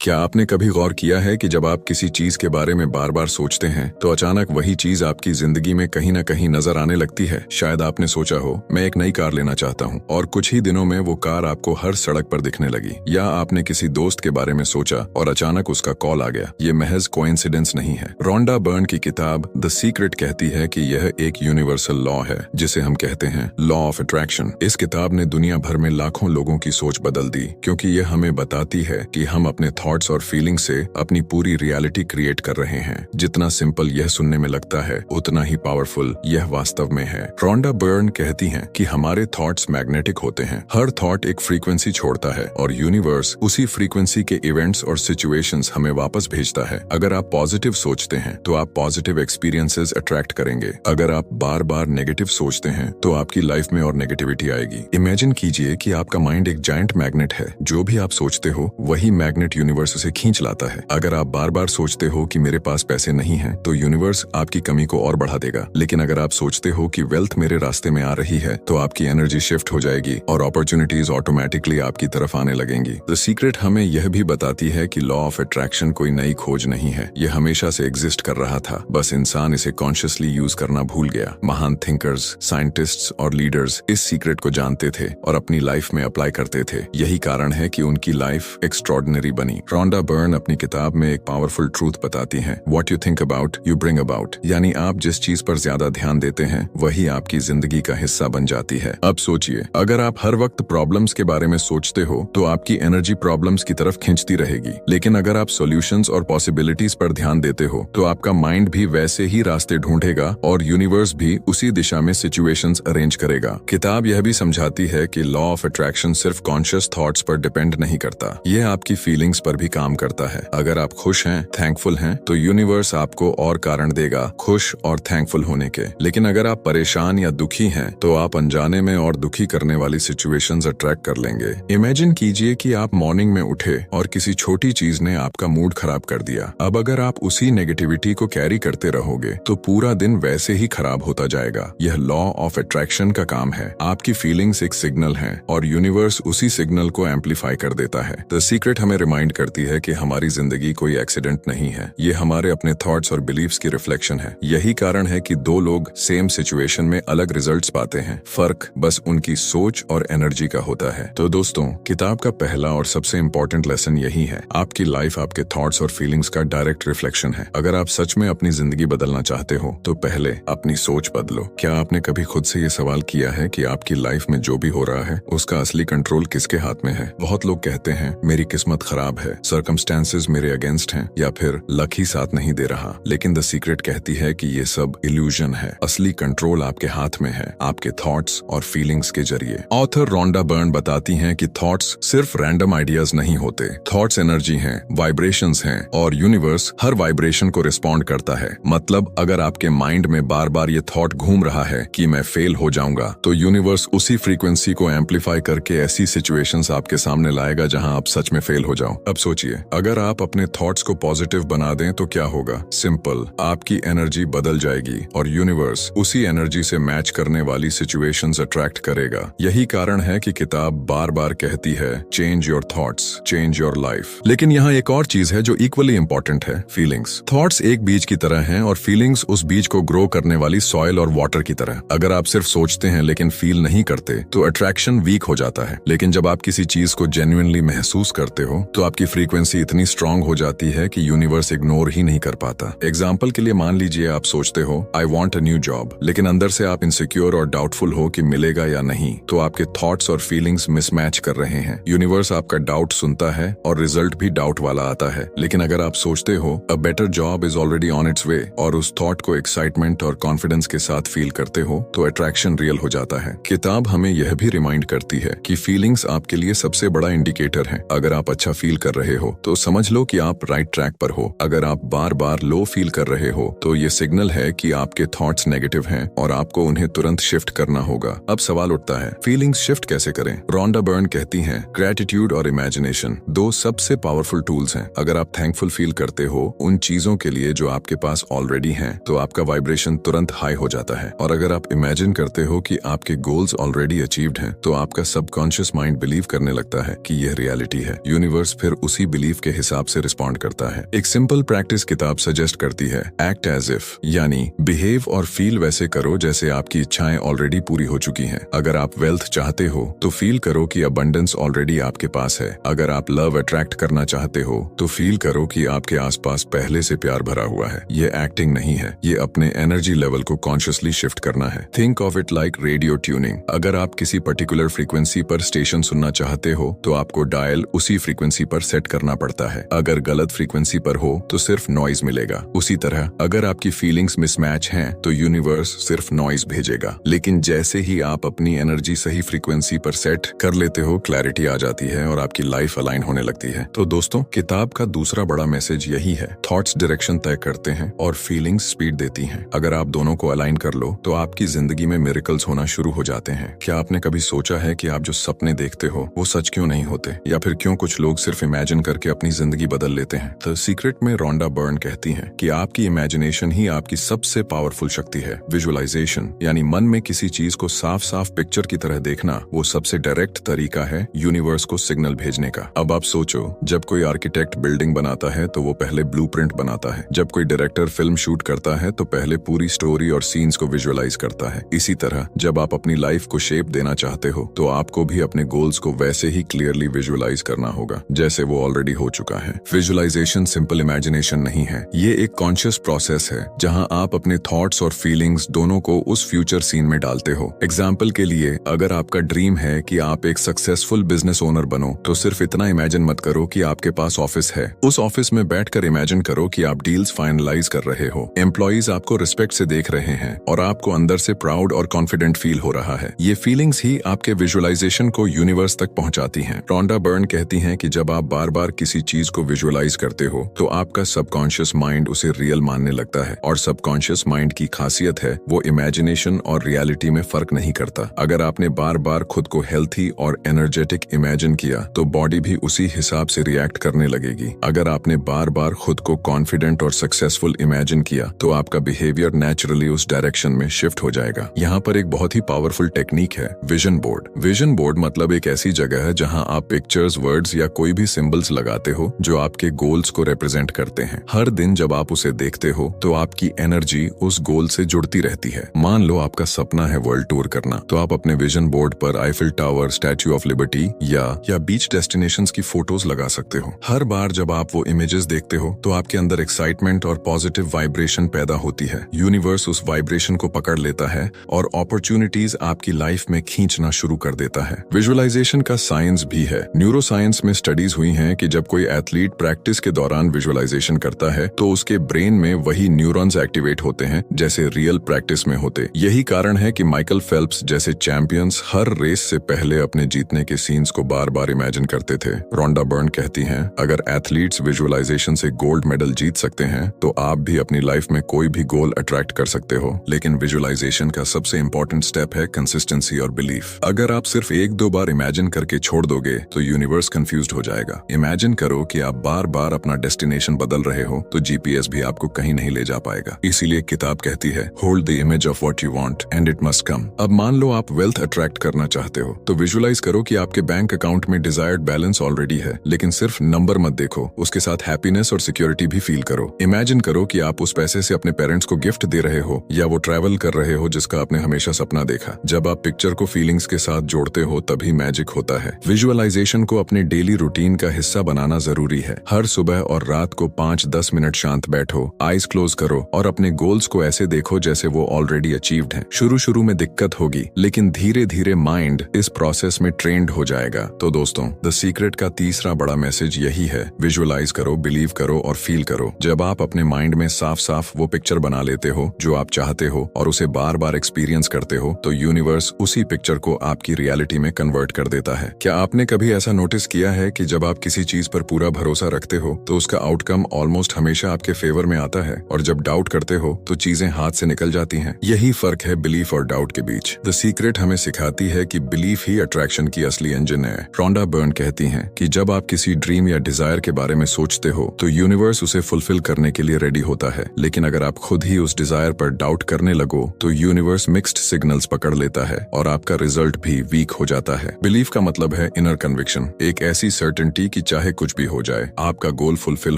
क्या आपने कभी गौर किया है कि जब आप किसी चीज के बारे में बार बार सोचते हैं तो अचानक वही चीज आपकी जिंदगी में कहीं ना कहीं नजर आने लगती है। शायद आपने सोचा हो मैं एक नई कार लेना चाहता हूँ और कुछ ही दिनों में वो कार आपको हर सड़क पर दिखने लगी। या आपने किसी दोस्त के बारे में सोचा और अचानक उसका कॉल आ गया। ये महज कोइंसिडेंस नहीं है। रोंडा बर्न की किताब द सीक्रेट कहती है कि यह एक यूनिवर्सल लॉ है जिसे हम कहते हैं लॉ ऑफ अट्रैक्शन। इस किताब ने दुनिया भर में लाखों लोगों की सोच बदल दी, क्योंकि यह हमें बताती है कि हम अपने थॉट्स और फीलिंग से अपनी पूरी रियलिटी क्रिएट कर रहे हैं। जितना सिंपल यह सुनने में लगता है उतना ही पावरफुल यह वास्तव में है। रोंडा बर्न कहती हैं कि हमारे थॉट्स मैग्नेटिक होते हैं। हर थॉट एक फ्रीक्वेंसी छोड़ता है और यूनिवर्स उसी फ्रीक्वेंसी के इवेंट्स और सिचुएशंस हमें वापस भेजता है। अगर आप पॉजिटिव सोचते हैं तो आप पॉजिटिव एक्सपीरियंसेस अट्रैक्ट करेंगे। अगर आप बार बार नेगेटिव सोचते हैं तो आपकी लाइफ में और नेगेटिविटी आएगी। इमेजिन कीजिए कि आपका माइंड एक जायंट मैग्नेट है। जो भी आप सोचते हो वही मैग्नेट यूनिवर्स से खींच लाता है। अगर आप बार बार सोचते हो कि मेरे पास पैसे नहीं हैं, तो यूनिवर्स आपकी कमी को और बढ़ा देगा। लेकिन अगर आप सोचते हो कि वेल्थ मेरे रास्ते में आ रही है, तो आपकी एनर्जी शिफ्ट हो जाएगी और अपॉर्चुनिटीज ऑटोमेटिकली आपकी तरफ आने लगेंगी। द सीक्रेट हमें यह भी बताती है कि लॉ ऑफ अट्रैक्शन कोई नई खोज नहीं है। यह हमेशा से एग्जिस्ट कर रहा था, बस इंसान इसे कॉन्शियसली यूज करना भूल गया। महान थिंकर्स, साइंटिस्ट्स और लीडर्स इस सीक्रेट को जानते थे और अपनी लाइफ में अप्लाई करते थे। यही कारण है कि उनकी लाइफ एक्स्ट्रॉर्डिनरी बनी। रोंडा बर्न अपनी किताब में एक पावरफुल ट्रूथ बताती हैं, what you think about you bring about. यानी आप जिस चीज पर ज्यादा ध्यान देते हैं वही आपकी जिंदगी का हिस्सा बन जाती है। अब सोचिए, अगर आप हर वक्त प्रॉब्लम्स के बारे में सोचते हो तो आपकी एनर्जी प्रॉब्लम्स की तरफ खींचती रहेगी। लेकिन अगर आप सॉल्यूशंस और पॉसिबिलिटीज पर ध्यान देते हो तो आपका माइंड भी वैसे ही रास्ते ढूंढेगा और यूनिवर्स भी उसी दिशा में सिचुएशंस अरेंज करेगा। किताब यह भी समझाती है कि लॉ ऑफ अट्रैक्शन सिर्फ कॉन्शियस थॉट्स पर डिपेंड नहीं करता, यह आपकी फीलिंग्स पर भी काम करता है। अगर आप खुश हैं, थैंकफुल हैं, तो यूनिवर्स आपको और कारण देगा खुश और थैंकफुल होने के। लेकिन अगर आप परेशान या दुखी हैं, तो आप अनजाने में और दुखी करने वाली सिचुएशंस अट्रैक्ट कर लेंगे। इमेजिन कीजिए कि आप मॉर्निंग में उठे और किसी छोटी चीज ने आपका मूड खराब कर दिया। अब अगर आप उसी नेगेटिविटी को कैरी करते रहोगे तो पूरा दिन वैसे ही खराब होता जाएगा। यह लॉ ऑफ अट्रैक्शन का काम है। आपकी फीलिंग्स एक सिग्नल है और यूनिवर्स उसी सिग्नल को एम्पलीफाई कर देता है। द सीक्रेट हमें रिमाइंड करती है कि हमारी जिंदगी कोई एक्सीडेंट नहीं है, ये हमारे अपने थॉट्स और बिलीव्स की रिफ्लेक्शन है। यही कारण है कि दो लोग सेम सिचुएशन में अलग रिजल्ट्स पाते हैं। फर्क बस उनकी सोच और एनर्जी का होता है। तो दोस्तों, किताब का पहला और सबसे इम्पोर्टेंट लेसन यही है, आपकी लाइफ आपके थॉट्स और फीलिंग्स का डायरेक्ट रिफ्लेक्शन है। अगर आप सच में अपनी जिंदगी बदलना चाहते हो तो पहले अपनी सोच बदलो। क्या आपने कभी खुद से ये सवाल किया है कि आपकी लाइफ में जो भी हो रहा है उसका असली कंट्रोल किसके हाथ में है? बहुत लोग कहते हैं मेरी किस्मत खराब है, सर्कमस्टेंसेस मेरे अगेंस्ट हैं, या फिर लक ही साथ नहीं दे रहा। लेकिन द सीक्रेट कहती है कि ये सब इल्यूजन है। असली कंट्रोल आपके हाथ में है, आपके थॉट्स और फीलिंग्स के जरिए। ऑथर रोंडा बर्न बताती हैं कि थॉट्स सिर्फ रैंडम आइडियाज नहीं होते। थॉट्स एनर्जी हैं, वाइब्रेशंस हैं और यूनिवर्स हर वाइब्रेशन को रिस्पॉन्ड करता है। मतलब अगर आपके माइंड में बार बार ये थॉट घूम रहा है कि मैं फेल हो जाऊंगा, तो यूनिवर्स उसी फ्रीक्वेंसी को एम्पलीफाई करके ऐसी सिचुएशंस आपके सामने लाएगा जहां आप सच में फेल हो जाओ। अब सोचिए, अगर आप अपने थॉट्स को पॉजिटिव बना दें तो क्या होगा? सिंपल, आपकी एनर्जी बदल जाएगी और यूनिवर्स उसी एनर्जी से मैच करने वाली सिचुएशंस अट्रैक्ट करेगा। यही कारण है कि किताब बार बार कहती है, change your thoughts, change your life. लेकिन यहाँ एक और चीज है जो इक्वली इंपॉर्टेंट है, फीलिंग्स। थॉट्स एक बीज की तरह हैं और फीलिंग्स उस बीज को ग्रो करने वाली सॉइल और वाटर की तरह। अगर आप सिर्फ सोचते हैं लेकिन फील नहीं करते तो अट्रैक्शन वीक हो जाता है। लेकिन जब आप किसी चीज को जेन्युइनली महसूस करते हो तो आपकी फ्रीक्वेंसी इतनी स्ट्रांग हो जाती है कि यूनिवर्स इग्नोर ही नहीं कर पाता। एग्जाम्पल के लिए मान लीजिए आप सोचते हो I want a new job, लेकिन अंदर से आप इनसिक्योर और डाउटफुल हो कि मिलेगा या नहीं। तो आपके थॉट्स और फीलिंग्स मिसमैच कर रहे हैं। यूनिवर्स आपका डाउट सुनता है और रिजल्ट भी डाउट वाला आता है। लेकिन अगर आप सोचते हो a better job is already on its way और उस थॉट को एक्साइटमेंट और कॉन्फिडेंस के साथ फील करते हो तो अट्रैक्शन रियल हो जाता है। किताब हमें यह भी रिमाइंड करती है कि फीलिंग्स आपके लिए सबसे बड़ा इंडिकेटर है। अगर आप अच्छा फील कर रहे हो तो समझ लो कि आप राइट ट्रैक पर हो। अगर आप बार बार लो फील कर रहे हो तो ये सिग्नल है कि आपके थॉट्स नेगेटिव हैं और आपको उन्हें तुरंत शिफ्ट करना होगा। अब सवाल उठता है, फीलिंग्स शिफ्ट कैसे करें? रोंडा बर्न कहती हैं, ग्रेटिट्यूड और इमेजिनेशन दो सबसे पावरफुल टूल्स हैं। अगर आप थैंकफुल फील करते हो उन चीजों के लिए जो आपके पास ऑलरेडी हैं, तो आपका वाइब्रेशन तुरंत हाई हो जाता है। और अगर आप इमेजिन करते हो कि आपके गोल्स ऑलरेडी अचीव्ड हैं, तो आपका सबकॉन्शियस माइंड बिलीव करने लगता है कि यह रियलिटी है। यूनिवर्स फिर उसी बिलीफ के हिसाब से रिस्पॉन्ड करता है। एक सिंपल प्रैक्टिस किताब सजेस्ट करती है, एक्ट एज इफ, यानी बिहेव और फील वैसे करो जैसे आपकी इच्छाएं ऑलरेडी पूरी हो चुकी हैं। अगर आप वेल्थ चाहते हो तो फील करो कि अबंडेंस ऑलरेडी आपके पास है। अगर आप लव अट्रैक्ट करना चाहते हो तो फील करो कि आपके आसपास पहले से प्यार भरा हुआ है। ये एक्टिंग नहीं है, ये अपने एनर्जी लेवल को कॉन्शियसली शिफ्ट करना है। Think of it like radio tuning. अगर आप किसी पर्टिकुलर फ्रीक्वेंसी पर स्टेशन सुनना चाहते हो तो आपको डायल उसी फ्रीक्वेंसी पर सेट करना पड़ता है। अगर गलत फ्रीक्वेंसी पर हो तो सिर्फ नॉइज मिलेगा। उसी तरह अगर आपकी फीलिंग्स मिसमैच हैं तो यूनिवर्स सिर्फ नॉइज भेजेगा। लेकिन जैसे ही आप अपनी एनर्जी सही फ्रीक्वेंसी पर सेट कर लेते हो, क्लैरिटी आ जाती है और आपकी लाइफ अलाइन होने लगती है। तो दोस्तों, किताब का दूसरा बड़ा मैसेज यही है, थॉट्स डायरेक्शन तय करते हैं और फीलिंग्स स्पीड देती हैं। अगर आप दोनों को अलाइन कर लो तो आपकी जिंदगी में मिरेकल्स होना शुरू हो जाते हैं। क्या आपने कभी सोचा है कि आप जो सपने देखते हो वो सच क्यों नहीं होते, या फिर क्यों कुछ लोग सिर्फ इमेजिन करके अपनी जिंदगी बदल लेते हैं? द सीक्रेट में रोंडा बर्न कहती हैं कि आपकी इमेजिनेशन ही आपकी सबसे पावरफुल शक्ति है। विजुअलाइजेशन यानी मन में किसी चीज को साफ साफ पिक्चर की तरह देखना, वो सबसे डायरेक्ट तरीका है यूनिवर्स को सिग्नल भेजने का। अब आप सोचो, जब कोई आर्किटेक्ट बिल्डिंग बनाता है तो वो पहले ब्लूप्रिंट बनाता है। जब कोई डायरेक्टर फिल्म शूट करता है तो पहले पूरी स्टोरी और सीन्स को विजुअलाइज करता है। इसी तरह जब आप अपनी लाइफ को शेप देना चाहते हो तो आपको भी अपने गोल्स को वैसे ही क्लियरली विजुअलाइज करना होगा जैसे वो ऑलरेडी हो चुका है। विजुअलाइजेशन सिंपल इमेजिनेशन नहीं है, ये एक कॉन्शियस प्रोसेस है जहां आप अपने थॉट्स और फीलिंग्स दोनों को उस फ्यूचर सीन में डालते हो। एग्जाम्पल के लिए, अगर आपका ड्रीम है कि आप एक सक्सेसफुल बिजनेस ओनर बनो तो सिर्फ इतना इमेजिन मत करो कि आपके पास ऑफिस है। उस ऑफिस में बैठकर इमेजिन करो कि आप डील्स फाइनलाइज कर रहे हो, एम्प्लॉइज आपको रिस्पेक्ट से देख रहे हैं और आपको अंदर से प्राउड और कॉन्फिडेंट फील हो रहा है। ये फीलिंग्स ही आपके विजुअलाइजेशन को यूनिवर्स तक पहुंचाती हैं। रोंडा बर्न कहती हैं कि जब आप बार बार किसी चीज को विजुअलाइज करते हो तो आपका सबकॉन्शियस माइंड उसे रियल मानने लगता है, और सबकॉन्शियस माइंड की खासियत है वो इमेजिनेशन और रियलिटी में फर्क नहीं करता। अगर आपने बार बार खुद को हेल्थी और एनर्जेटिक इमेजिन किया तो बॉडी भी उसी हिसाब से रिएक्ट करने लगेगी। अगर आपने बार बार खुद को कॉन्फिडेंट और सक्सेसफुल इमेजिन किया तो आपका बिहेवियर नेचुरली उस डायरेक्शन में शिफ्ट हो जाएगा। यहाँ पर एक बहुत ही पावरफुल टेक्निक है, विजन बोर्ड। विजन बोर्ड मतलब एक ऐसी जगह है जहाँ आप पिक्चर्स, वर्ड्स या कोई भी सिंबल्स लगाते हो जो आपके गोल्स को रिप्रेजेंट करते हैं। हर दिन जब आप उसे देखते हो तो आपकी एनर्जी उस गोल से जुड़ती रहती है। मान लो आपका सपना है वर्ल्ड टूर करना, तो आप अपने विजन बोर्ड पर Eiffel tower, statue of liberty या बीच डेस्टिनेशंस की फोटोज लगा सकते हो। हर बार जब आप वो इमेजेस देखते हो तो आपके अंदर एक्साइटमेंट और पॉजिटिव वाइब्रेशन पैदा होती है। यूनिवर्स उस वाइब्रेशन को पकड़ लेता है और अपॉर्चुनिटीज आपकी लाइफ में खींचना शुरू कर देता है। विजुअलाइजेशन का साइंस भी है। न्यूरोसाइंस में स्टडीज हुई हैं कि जब कोई एथलीट प्रैक्टिस के दौरान विजुअलाइजेशन करता है तो उसके ब्रेन में वही न्यूरॉन्स एक्टिवेट होते हैं जैसे रियल प्रैक्टिस में होते। यही कारण है कि माइकल फेल्प्स जैसे चैंपियंस हर रेस से पहले अपने जीतने के सीन्स को बार बार इमेजिन करते थे। रोंडा बर्न कहती हैं, अगर एथलीट्स विजुअलाइजेशन से गोल्ड मेडल जीत सकते हैं तो आप भी अपनी लाइफ में कोई भी गोल अट्रैक्ट कर सकते हो। लेकिन विजुअलाइजेशन का सबसे इंपॉर्टेंट स्टेप है कंसिस्टेंसी और बिलीफ। अगर आप सिर्फ एक दो बार इमेजिन करके छोड़ दोगे तो यूनिवर्स कंफ्यूज्ड हो जाएगा। इमेजिन करो कि आप बार बार अपना डेस्टिनेशन बदल रहे हो तो जीपीएस भी आपको कहीं नहीं ले जा पाएगा। इसीलिए किताब कहती है, hold the image of what you want and it must come. अब मान लो आप वेल्थ अट्रैक्ट करना चाहते हो तो विजुअलाइज करो कि आपके बैंक अकाउंट में डिजायर्ड बैलेंस ऑलरेडी है, लेकिन सिर्फ नंबर मत देखो, उसके साथ हैप्पीनेस और सिक्योरिटी भी फील करो। इमेजिन करो कि आप उस पैसे से अपने पेरेंट्स को गिफ्ट दे रहे हो या वो ट्रैवल कर रहे हो जिसका आपने हमेशा सपना देखा। जब आप पिक्चर को फीलिंग्स के साथ जोड़ते हो तभी मैजिक होता है। विजुअलाइजेशन को अपने डेली रूटीन का हिस्सा बनाना जरूरी है। हर सुबह और रात को 5-10 मिनट शांत बैठो, आईज क्लोज करो और अपने गोल्स को ऐसे देखो जैसे वो ऑलरेडी अचीव्ड हैं। शुरू में दिक्कत होगी, लेकिन धीरे धीरे माइंड इस प्रोसेस में ट्रेंड हो जाएगा। तो दोस्तों, द सीक्रेट का तीसरा बड़ा मैसेज यही है, विजुअलाइज करो, बिलीव करो और फील करो। जब आप अपने माइंड में साफ साफ वो पिक्चर बना लेते हो जो आप चाहते हो और उसे बार बार एक्सपीरियंस करते हो तो यूनिवर्स उसी पिक्चर को आपकी रियलिटी में कन्वर्ट कर देता है। क्या आपने कभी ऐसा नोटिस किया है कि जब आप किसी चीज पर पूरा भरोसा रखते हो तो उसका आउटकम ऑलमोस्ट हमेशा आपके फेवर में आता है, और जब डाउट करते हो तो चीजें हाथ से निकल जाती हैं? यही फर्क है बिलीफ और डाउट के बीच। द सीक्रेट हमें सिखाती है कि बिलीफ ही अट्रैक्शन की असली इंजन है। रोंडा बर्न कहती हैं कि जब आप किसी ड्रीम या डिजायर के बारे में सोचते हो तो यूनिवर्स उसे फुलफिल करने के लिए रेडी होता है, लेकिन अगर आप खुद ही उस डिजायर पर डाउट करने लगो तो यूनिवर्स मिक्स्ड सिग्नल्स पकड़ लेता है और आपका रिजल्ट भी वीक हो जाता है। बिलीफ का मतलब है इनर कन्विक्शन, एक ऐसी सर्टेनिटी कि चाहे कुछ भी हो जाए आपका गोल फुलफिल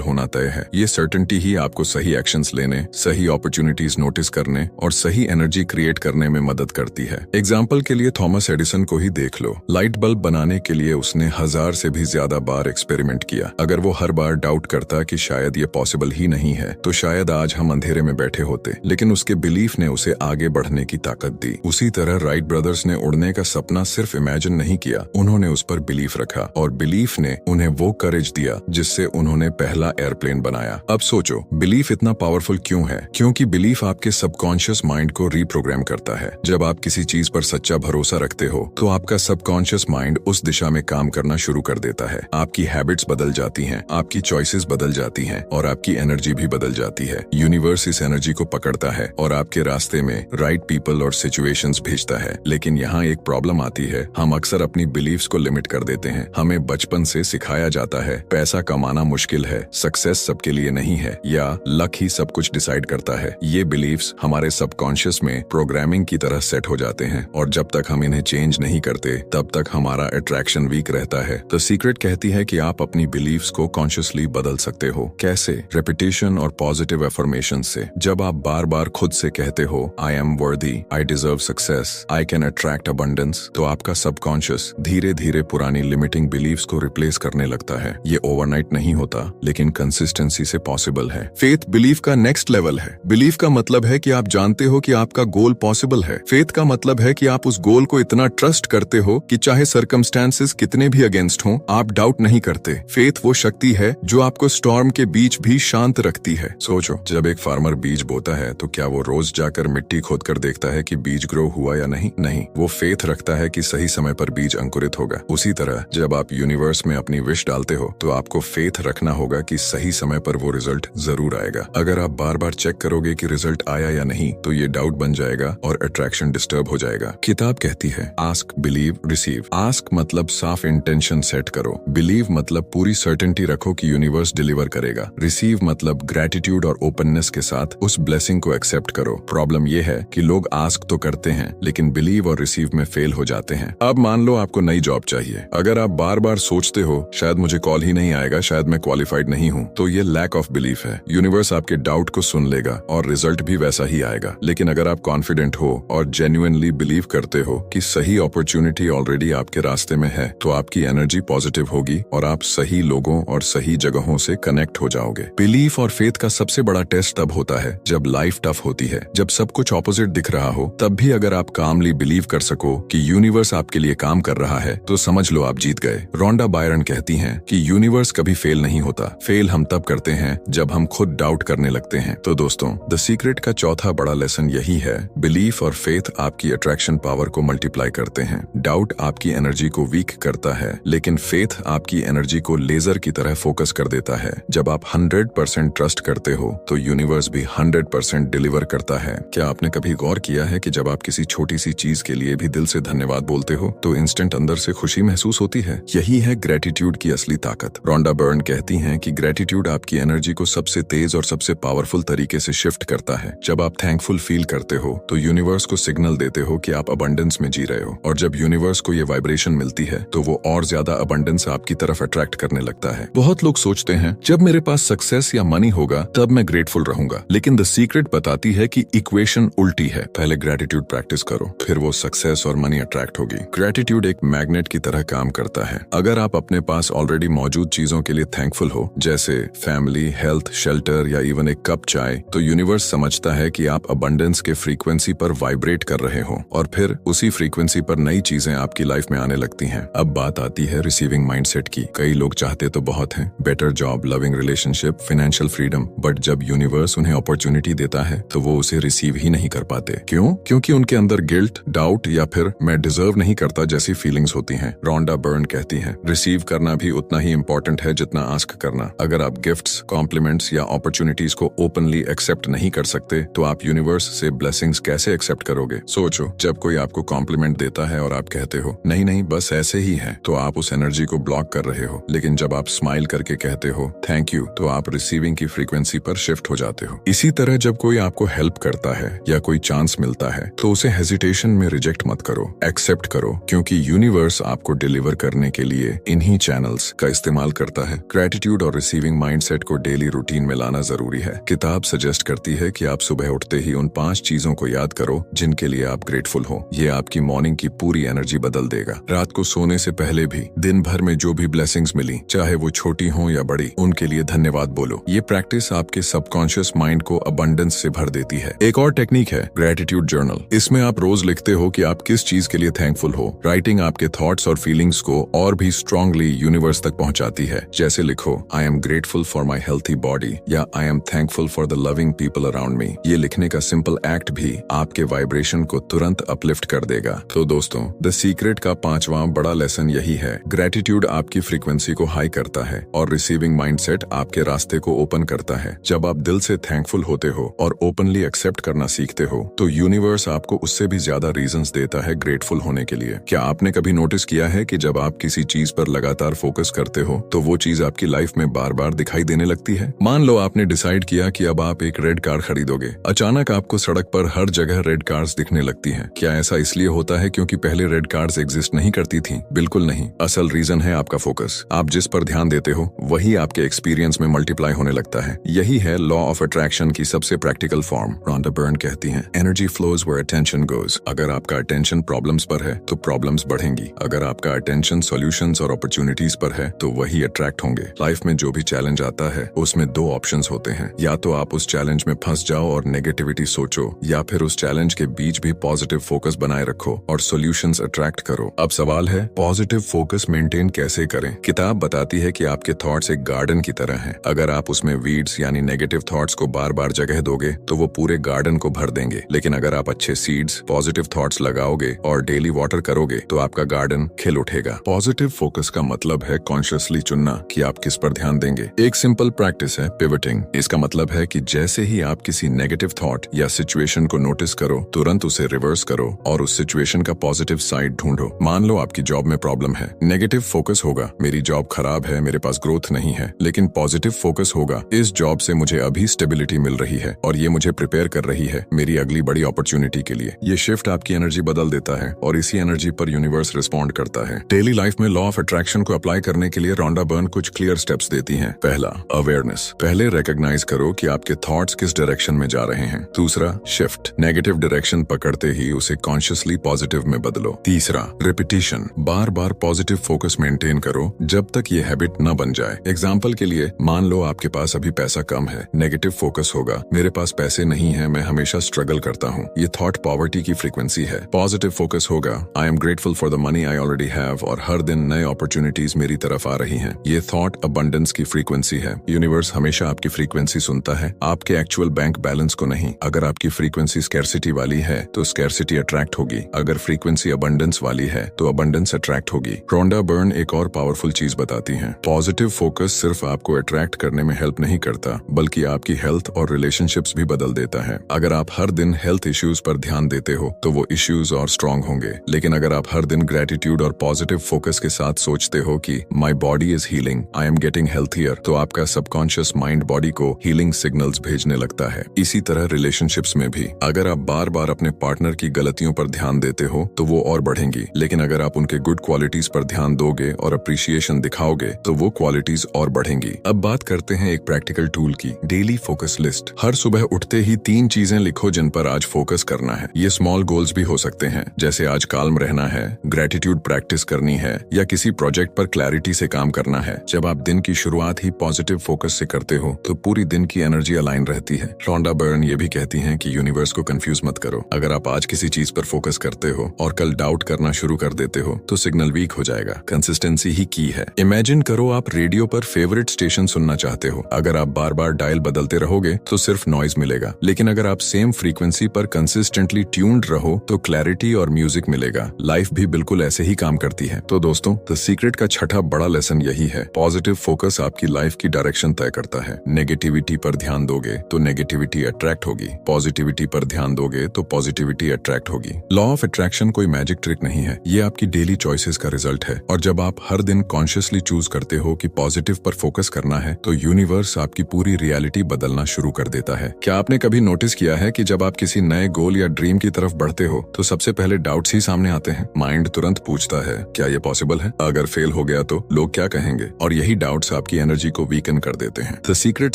होना तय है। ये सर्टेनिटी ही आपको सही एक्शंस लेने, सही अपॉर्चुनिटीज नोटिस करने और सही एनर्जी क्रिएट करने में मदद करती है। एग्जाम्पल के लिए थॉमस एडिसन को ही देख लो। लाइट बल्ब बनाने के लिए उसने 1000 से भी ज्यादा बार एक्सपेरिमेंट किया। अगर वो हर बार डाउट करता कि शायद ये पॉसिबल ही नहीं है तो शायद आज हम अंधेरे में बैठे होते, लेकिन उसके बिलीफ ने उसे आगे बढ़ने की ताकत दी। उसी तरह राइट ब्रदर्स ने उड़ने का सपना सिर्फ इमेजिन नहीं किया, उन्होंने उस पर बिलीफ रखा और बिलीफ ने उन्हें वो करेज दिया जिससे उन्होंने पहला एयरप्लेन बनाया। अब सोचो बिलीफ इतना पावरफुल क्यों है? क्योंकि बिलीफ आपके सबकॉन्शियस माइंड को रीप्रोग्राम करता है। जब आप किसी चीज पर सच्चा भरोसा रखते हो तो आपका सबकॉन्शियस माइंड उस दिशा में काम करना शुरू कर देता है। आपकी हैबिट्स बदल जाती हैं, आपकी चॉइसेस बदल जाती हैं और आपकी एनर्जी भी बदल जाती है। यूनिवर्स इस एनर्जी को पकड़ता है और आपके रास्ते में राइट पीपल और सिचुएशंस भेजता है। लेकिन यहाँ एक प्रॉब्लम आती है, हम अक्सर अपनी बिलीव्स को लिमिट कर देते हैं। हमें बचपन से सिखाया जाता है पैसा कमाना मुश्किल है, सक्सेस सबके लिए नहीं है या लक ही सब कुछ डिसाइड करता है। ये बिलीव्स हमारे सबकॉन्शियस में प्रोग्रामिंग की तरह सेट हो जाते हैं और जब तक हम इन्हें चेंज नहीं करते तब तक हमारा अट्रैक्शन वीक रहता है। तो सीक्रेट कहती है कि आप अपनी बिलीव्स को कॉन्शियसली बदल सकते हो। कैसे? रेपिटेशन और पॉजिटिव अफर्मेशन से। जब आप बार बार खुद से कहते हो आई एम वर्दी, I deserve success, I can attract abundance, तो आपका सबकॉन्शियस धीरे धीरे पुरानी लिमिटिंग बिलीव्स को रिप्लेस करने लगता है। ये ओवरनाइट नहीं होता, लेकिन कंसिस्टेंसी से पॉसिबल है। फेथ बिलीफ का नेक्स्ट लेवल है। बिलीफ का मतलब है कि आप जानते हो कि आपका गोल पॉसिबल है। फेथ का मतलब है कि आप उस गोल को इतना ट्रस्ट करते हो कि चाहे सर्कमस्टेंसेस कितने भी अगेंस्ट हों, आप डाउट नहीं करते। फेथ वो शक्ति है जो आपको स्टॉर्म के बीच भी शांत रखती है। सोचो, जब एक फार्मर बीज बोता है तो क्या वो रोज जाकर मिट्टी खोदकर देखता है कि बीज ग्रो हुआ या नहीं? नहीं, वो फेथ रखता है कि सही समय पर बीज अंकुरित होगा। उसी तरह जब आप यूनिवर्स में अपनी विश डालते हो तो आपको फेथ रखना होगा कि सही समय पर वो रिजल्ट जरूर आएगा। अगर आप बार बार चेक करोगे कि रिजल्ट आया या नहीं तो ये डाउट बन जाएगा और अट्रैक्शन डिस्टर्ब हो जाएगा। किताब कहती है आस्क, बिलीव, रिसीव। आस्क मतलब साफ इंटेंशन सेट करो, बिलीव मतलब पूरी सर्टेनिटी रखो कि यूनिवर्स डिलीवर करेगा, रिसीव मतलब ग्रेटिट्यूड और ओपननेस के साथ उस ब्लेसिंग को एक्सेप्ट करो। प्रॉब्लम ये है कि लोग आस्क तो करते हैं लेकिन बिलीव और रिसीव में फेल हो जाते हैं। अब मान लो आपको नई जॉब चाहिए। अगर आप बार बार सोचते हो शायद मुझे कॉल ही नहीं आएगा, शायद मैं क्वालिफाइड नहीं हूँ, तो ये लैक ऑफ बिलीफ है। यूनिवर्स आपके डाउट को सुन लेगा और रिजल्ट भी वैसा ही आएगा। लेकिन अगर आप कॉन्फिडेंट हो और जेन्युइनली बिलीव करते हो कि सही अपॉर्चुनिटी ऑलरेडी आपके रास्ते में है तो आपकी एनर्जी पॉजिटिव होगी और आप सही लोगों और सही जगहों से कनेक्ट हो जाओगे। बिलीफ और फेथ का सबसे बड़ा टेस्ट तब होता है जब लाइफ टफ होती है, जब सब कुछ ऑपोजिट दिख रहा हो। तब भी अगर आप कामली बिलीव कर सको कि यूनिवर्स आपके लिए काम कर रहा है तो समझ लो आप जीत गए। रोंडा बायरन कहती हैं कि यूनिवर्स कभी फेल नहीं होता, फेल हम तब करते हैं जब हम खुद डाउट करने लगते हैं। तो दोस्तों, द सीक्रेट का चौथा बड़ा लेसन यही है, बिलीफ और फेथ आपकी अट्रैक्शन पावर को मल्टीप्लाई करते हैं। डाउट आपकी एनर्जी को वीक करता है लेकिन फेथ आपकी एनर्जी को लेजर की तरह फोकस कर देता है। जब आप 100% ट्रस्ट करते हो तो यूनिवर्स भी 100% डिलीवर करता है। क्या आपने कभी गौर किया है कि जब आप किसी छोटी सी चीज के लिए भी दिल से धन्यवाद बोलते हो तो इंस्टेंट अंदर से खुशी महसूस होती है? यही है ग्रेटिट्यूड की असली ताकत। रोंडा बर्न कहती हैं कि ग्रेटिट्यूड आपकी एनर्जी को सबसे तेज और सबसे पावरफुल तरीके से शिफ्ट करता है। जब आप थैंकफुल फील करते हो तो यूनिवर्स को सिग्नल देते हो कि आप अबंडेंस में जी रहे हो और जब यूनिवर्स को ये वाइब्रेशन मिलती है तो वो और ज्यादा अबंडेंस आपकी तरफ अट्रैक्ट करने लगता है। बहुत लोग सोचते हैं जब मेरे पास सक्सेस या मनी होगा तब मैं ग्रेटफुल रहूंगा, लेकिन द सीक्रेट बताती है कि इक्वेशन उल्टी है। पहले ग्रेटिट्यूड प्रैक्टिस करो, फिर वो सक्सेस और मनी अट्रैक्ट होगी। ग्रेटिट्यूड एक मैग्नेट की तरह काम करता है। अगर आप अपने पास ऑलरेडी मौजूद चीजों के लिए थैंकफुल हो, जैसे फैमिली, हेल्थ, शेल्टर या इवन एक कप चाय, तो यूनिवर्स समझता है कि आप अबंडेंस के फ्रीक्वेंसी पर वाइब्रेट कर रहे हो और फिर उसी फ्रीक्वेंसी पर नई चीजें आपकी लाइफ में आने लगती हैं। अब बात आती है रिसीविंग माइंडसेट की। कई लोग चाहते तो बहुत हैं, better job, loving relationship, financial freedom, but जब यूनिवर्स उन्हें अपॉर्चुनिटी देता है तो वो उसे रिसीव ही नहीं कर पाते। क्यों? क्योंकि उनके अंदर गिल्ट, डाउट या फिर मैं डिजर्व नहीं करता जैसी फीलिंग्स होती हैं। रोंडा बर्न कहती हैं, रिसीव करना भी उतना ही इम्पोर्टेंट है जितना आस्क करना। अगर आप गिफ्ट्स, कॉम्प्लीमेंट्स या अपॉर्चुनिटीज को ओपनली एक्सेप्ट नहीं कर सकते तो आप यूनिवर्स से ब्लेसिंग्स कैसे एक्सेप्ट करोगे? सोचो, जब कोई आपको कॉम्प्लीमेंट देता है और आप कहते हो नहीं नहीं बस ऐसे ही है, तो आप उस एनर्जी को ब्लॉक कर रहे हो। लेकिन जब आप स्माइल करके कहते हो थैंक यू तो आप रिसीविंग की फ्रीक्वेंसी पर शिफ्ट हो जाते हो। इसी तरह जब कोई आपको हेल्प करता है या कोई चांस मिलता है तो उसे हेजिटेशन में रिजेक्ट मत करो, एक्सेप्ट करो, क्योंकि यूनिवर्स आपको डिलीवर करने के लिए इन्हीं चैनल जर्नल्स का इस्तेमाल करता है। ग्रेटिट्यूड और रिसीविंग माइंडसेट को डेली रूटीन में लाना जरूरी है। किताब सजेस्ट करती है कि आप सुबह उठते ही उन 5 चीजों को याद करो जिनके लिए आप ग्रेटफुल हो। ये आपकी मॉर्निंग की पूरी एनर्जी बदल देगा। रात को सोने से पहले भी दिन भर में जो भी ब्लेसिंग्स मिली, चाहे वो छोटी हो या बड़ी, उनके लिए धन्यवाद बोलो। ये प्रैक्टिस आपके सबकॉन्शियस माइंड को अबंडेंस से भर देती है। एक और टेक्निक है ग्रेटिट्यूड जर्नल। इसमें आप रोज लिखते हो कि आप किस चीज के लिए थैंकफुल हो। राइटिंग आपके थॉट्स और फीलिंग्स को और भी स्ट्रांगली यूनिवर्स तक पहुंचाती है। जैसे लिखो, I am grateful for my healthy body या I am thankful for the loving people around me. ये लिखने का सिंपल एक्ट भी आपके वाइब्रेशन को तुरंत अपलिफ्ट कर देगा। तो दोस्तों, द सीक्रेट का 5वां बड़ा लेसन यही है। ग्रेटिट्यूड आपकी फ्रीक्वेंसी को हाई करता है और रिसीविंग माइंडसेट आपके रास्ते को ओपन करता है। जब आप दिल से थैंकफुल होते हो और ओपनली एक्सेप्ट करना सीखते हो तो यूनिवर्स आपको उससे भी ज्यादा रीजंस देता है ग्रेटफुल होने के लिए। क्या आपने कभी नोटिस किया है कि जब आप किसी चीज पर लगातार फोकस करते हो तो वो चीज आपकी लाइफ में बार बार दिखाई देने लगती है? मान लो आपने डिसाइड किया कि अब आप एक रेड कार खरीदोगे। अचानक आपको सड़क पर हर जगह रेड कार्स दिखने लगती हैं। क्या ऐसा इसलिए होता है क्योंकि पहले रेड कार्स एग्जिस्ट नहीं करती थी? बिल्कुल नहीं। असल रीजन है आपका फोकस। आप जिस पर ध्यान देते हो वही आपके एक्सपीरियंस में मल्टीप्लाई होने लगता है। यही है लॉ ऑफ अट्रैक्शन की सबसे प्रैक्टिकल फॉर्म। रॉन्डा बर्न कहती हैं, energy flows where attention goes. अगर आपका अटेंशन प्रॉब्लम्स पर है तो प्रॉब्लम्स बढ़ेंगी। अगर आपका अटेंशन सॉल्यूशंस और अपॉर्चुनिटीज पर है तो वही अट्रैक्ट होंगे। लाइफ में जो भी चैलेंज आता है उसमें 2 ऑप्शंस होते हैं। या तो आप उस चैलेंज में फंस जाओ और नेगेटिविटी सोचो, या फिर उस चैलेंज के बीच भी पॉजिटिव फोकस बनाए रखो और सॉल्यूशंस अट्रैक्ट करो। अब सवाल है, पॉजिटिव फोकस मेंटेन कैसे करें? किताब बताती है कि आपके थॉट्स एक गार्डन की तरह हैं। अगर आप उसमें वीड्स यानी नेगेटिव थॉट्स को बार बार जगह दोगे तो वो पूरे गार्डन को भर देंगे। लेकिन अगर आप अच्छे सीड्स, पॉजिटिव थॉट्स लगाओगे और डेली वाटर करोगे तो आपका गार्डन खिल उठेगा। पॉजिटिव फोकस का मतलब है कॉन्शियसली चुनना कि आप किस पर ध्यान देंगे। एक सिंपल प्रैक्टिस है पिवटिंग। इसका मतलब है कि जैसे ही आप किसी नेगेटिव थॉट या सिचुएशन को नोटिस करो, तुरंत उसे रिवर्स करो और उस सिचुएशन का पॉजिटिव साइड ढूंढो। मान लो आपकी जॉब में प्रॉब्लम है। नेगेटिव फोकस होगा, मेरी जॉब खराब है, मेरे पास ग्रोथ नहीं है। लेकिन पॉजिटिव फोकस होगा, इस जॉब से मुझे अभी स्टेबिलिटी मिल रही है और ये मुझे प्रिपेयर कर रही है मेरी अगली बड़ी अपॉर्चुनिटी के लिए। ये शिफ्ट आपकी एनर्जी बदल देता है और इसी एनर्जी पर यूनिवर्स रिस्पॉन्ड करता है। डेली लाइफ में लॉ ऑफ अट्रैक्शन को अप्लाई करने के लिए रॉन्डा बर्न कुछ क्लियर स्टेप्स देती हैं। पहला, अवेयरनेस। पहले रिकॉग्नाइज करो कि आपके थॉट्स किस डायरेक्शन में जा रहे हैं। दूसरा, शिफ्ट। नेगेटिव डायरेक्शन पकड़ते ही उसे कॉन्शियसली पॉजिटिव में बदलो। तीसरा, रिपीटिशन। बार बार पॉजिटिव फोकस मेंटेन करो जब तक ये हैबिट न बन जाए। एग्जाम्पल के लिए, मान लो आपके पास अभी पैसा कम है। नेगेटिव फोकस होगा, मेरे पास पैसे नहीं है, मैं हमेशा स्ट्रगल करता हूँ। ये थॉट पॉवर्टी की फ्रीक्वेंसी है। पॉजिटिव फोकस होगा, आई am grateful for the money I already have और हर दिन नए अपॉर्चुनिटीज मेरी तरफ आ रही हैं। ये थॉट अबंडेंस की फ्रीक्वेंसी है। यूनिवर्स हमेशा आपकी फ्रीक्वेंसी सुनता है, आपके एक्चुअल बैंक बैलेंस को नहीं। अगर आपकी फ्रीक्वेंसी स्कैर्सिटी वाली है तो स्कैर्सिटी अट्रैक्ट होगी। अगर फ्रीक्वेंसी अबंडेंस वाली है तो अबंडेंस अट्रैक्ट होगी। रॉन्डा बर्न एक और पावरफुल चीज बताती हैं। पॉजिटिव फोकस सिर्फ आपको अट्रैक्ट करने में हेल्प नहीं करता, बल्कि आपकी हेल्थ और रिलेशनशिप्स भी बदल देता है। अगर आप हर दिन हेल्थ इश्यूज पर ध्यान देते हो तो वो इश्यूज और स्ट्रांग होंगे। लेकिन अगर आप हर दिन ग्रेटिट्यूड और पॉजिटिव फोकस के साथ सोचते हो कि my body is healing, I am getting healthier, तो आपका सबकॉन्शियस माइंड बॉडी को हीलिंग सिग्नल्स भेजने लगता है। इसी तरह रिलेशनशिप्स में भी अगर आप बार बार अपने पार्टनर की गलतियों पर ध्यान देते हो तो वो और बढ़ेंगी। लेकिन अगर आप उनके गुड क्वालिटीज पर ध्यान दोगे और अप्रिशिएशन दिखाओगे तो वो क्वालिटीज और बढ़ेंगी। अब बात करते हैं एक प्रैक्टिकल टूल की, डेली फोकस लिस्ट। हर सुबह उठते ही 3 चीजें लिखो जिन पर आज फोकस करना है। ये स्मॉल गोल्स भी हो सकते हैं, जैसे आज काल्म रहना है, ग्रेटिट्यूड प्रैक्टिस करनी है या किसी प्रोजेक्ट पर क्लैरिटी से काम करना है। जब आप दिन की शुरुआत ही पॉजिटिव फोकस से करते हो तो पूरी दिन की एनर्जी अलाइन रहती है। रॉन्डा बर्न ये भी कहती हैं कि यूनिवर्स को कंफ्यूज मत करो। अगर आप आज किसी चीज पर फोकस करते हो और कल डाउट करना शुरू कर देते हो तो सिग्नल वीक हो जाएगा। कंसिस्टेंसी ही की है। इमेजिन करो आप रेडियो पर फेवरेट स्टेशन सुनना चाहते हो। अगर आप बार बार डायल बदलते रहोगे तो सिर्फ नॉइज मिलेगा, लेकिन अगर आप सेम फ्रीक्वेंसी पर कंसिस्टेंटली ट्यून्ड रहो तो क्लैरिटी और म्यूजिक मिलेगा। लाइफ भी बिल्कुल ऐसे ही काम करती है। तो दोस्तों, द सीक्रेट का छठा बड़ा लेसन यही है, पॉजिटिव फोकस आपकी लाइफ की डायरेक्शन तय करता है। नेगेटिविटी पर ध्यान दोगे तो नेगेटिविटी अट्रैक्ट होगी, पॉजिटिविटी पर ध्यान दोगे तो पॉजिटिविटी अट्रैक्ट होगी। लॉ ऑफ अट्रैक्शन कोई मैजिक ट्रिक नहीं है, ये आपकी डेली चॉइसेस का रिजल्ट है। और जब आप हर दिन कॉन्शियसली चूज करते हो कि पॉजिटिव पर फोकस करना है तो यूनिवर्स आपकी पूरी रियलिटी बदलना शुरू कर देता है। क्या आपने कभी नोटिस किया है कि जब आप किसी नए गोल या ड्रीम की तरफ बढ़ते हो तो सबसे पहले डाउट्स ही सामने आते हैं? माइंड तुरंत पूछता है, क्या ये पॉसिबल है? अगर फेल हो गया गया तो लोग क्या कहेंगे, और यही डाउट्स आपकी एनर्जी को वीकन कर देते हैं। द सीक्रेट